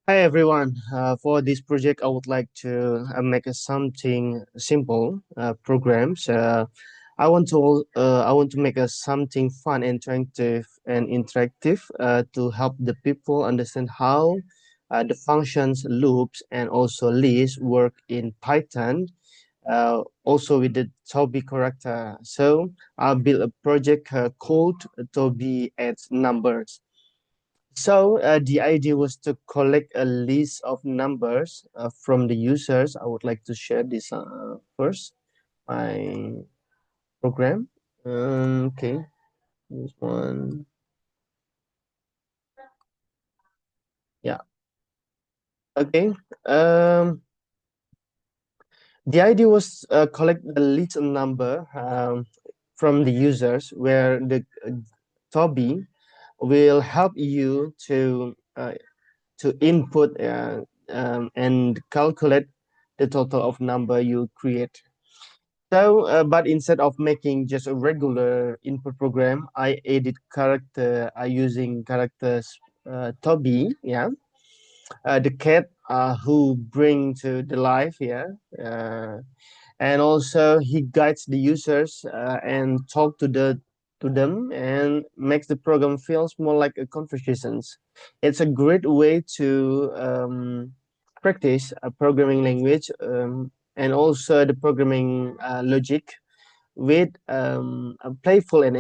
Hi everyone. For this project, I would like to make something simple programs. I want to make a something fun, interactive to help the people understand how the functions, loops, and also lists work in Python. Also with the Tobi character. So I built a project called Tobi Adds Numbers. So the idea was to collect a list of numbers from the users. I would like to share this first, my program. Okay, this one. Yeah. Okay. Um, the idea was collect a list number from the users, where the Toby will help you to input and calculate the total of number you create. So, but instead of making just a regular input program, I edit character using characters Toby, yeah, the cat who bring to the life, yeah, and also he guides the users and talk to them and makes the program feels more like a conversations. It's a great way to practice a programming language and also the programming logic with a playful and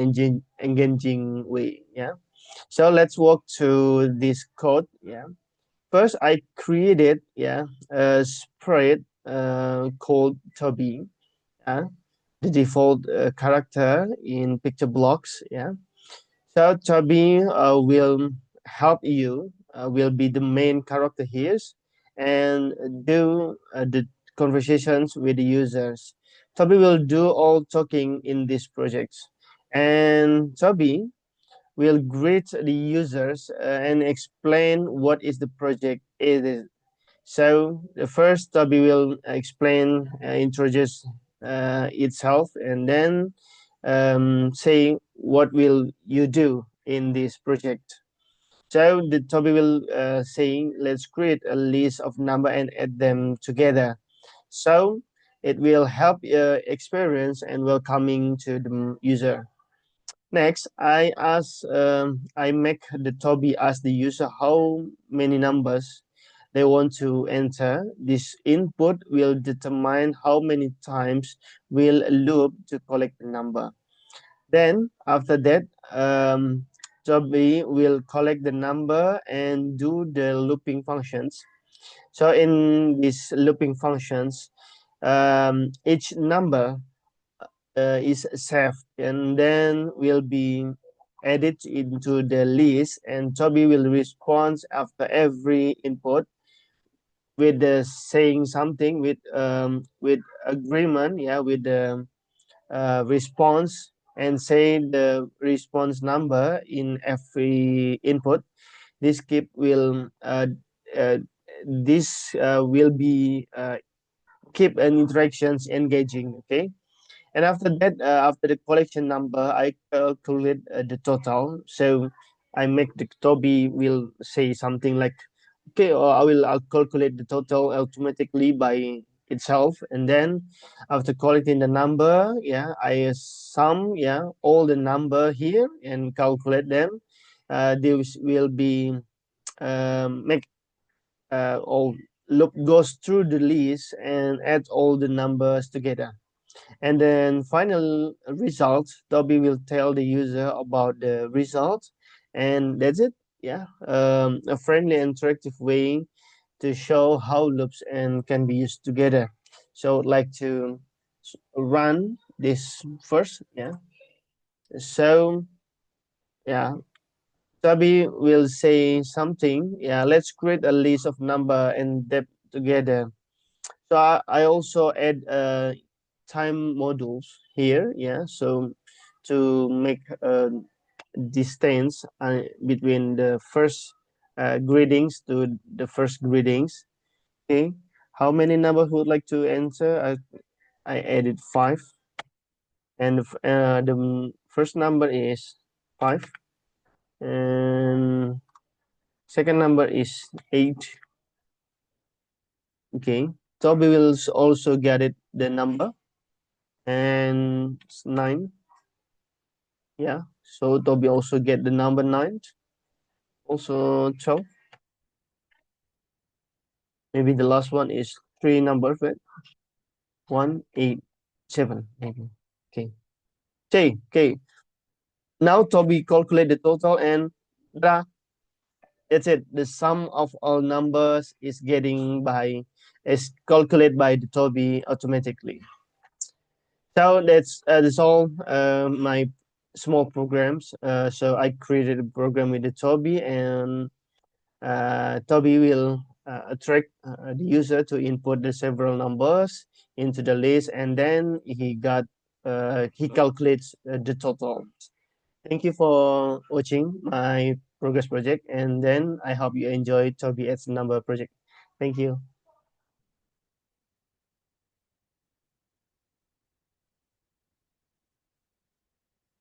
engaging way. Yeah. So let's walk to this code. Yeah. First, I created a sprite called Toby. Yeah. The default character in PictoBlox. Yeah. So Toby will help you. Will be the main character here, and do the conversations with the users. Toby will do all talking in this project, and Toby will greet the users and explain what is the project is. So the first Toby will explain, introduce itself, and then say what will you do in this project. So the Toby will say, let's create a list of number and add them together. So it will help experience and welcoming to the user. Next, I make the Toby ask the user how many numbers they want to enter. This input will determine how many times we'll loop to collect the number. Then after that, Toby will collect the number and do the looping functions. So in these looping functions, each number is saved and then will be added into the list, and Toby will respond after every input with the saying something with agreement, yeah, with the response, and say the response number in every input. This keep will uh, this will be keep an interactions engaging. Okay. And after that, after the collection number, I calculate the total. So I make the Toby will say something like, okay, I'll calculate the total automatically by itself. And then after collecting the number, yeah, I sum, yeah, all the number here and calculate them. This will be make all loop goes through the list and add all the numbers together. And then final result, Toby will tell the user about the result, and that's it. Yeah, a friendly, interactive way to show how loops and can be used together. So I'd like to run this first. Yeah. So yeah, Toby will say something. Yeah, let's create a list of number and depth together. So I also add time modules here. Yeah, so to make a distance between the first greetings to the first greetings. Okay, how many numbers would like to enter? I added five, and the first number is five, and second number is eight, Okay, Toby will also get it the number, and it's 9. Yeah, so Toby also get the number 9. Also 12. Maybe the last one is 3 numbers, right? 1, 8, 7. Maybe. Okay. Okay. Now Toby calculate the total, and da, that's it. The sum of all numbers is calculated by the Toby automatically. So that's all my small programs. So I created a program with the Toby, and Toby will attract the user to input the several numbers into the list, and then he calculates the total. Thank you for watching my progress project, and then I hope you enjoy Toby Adds Number project. Thank you.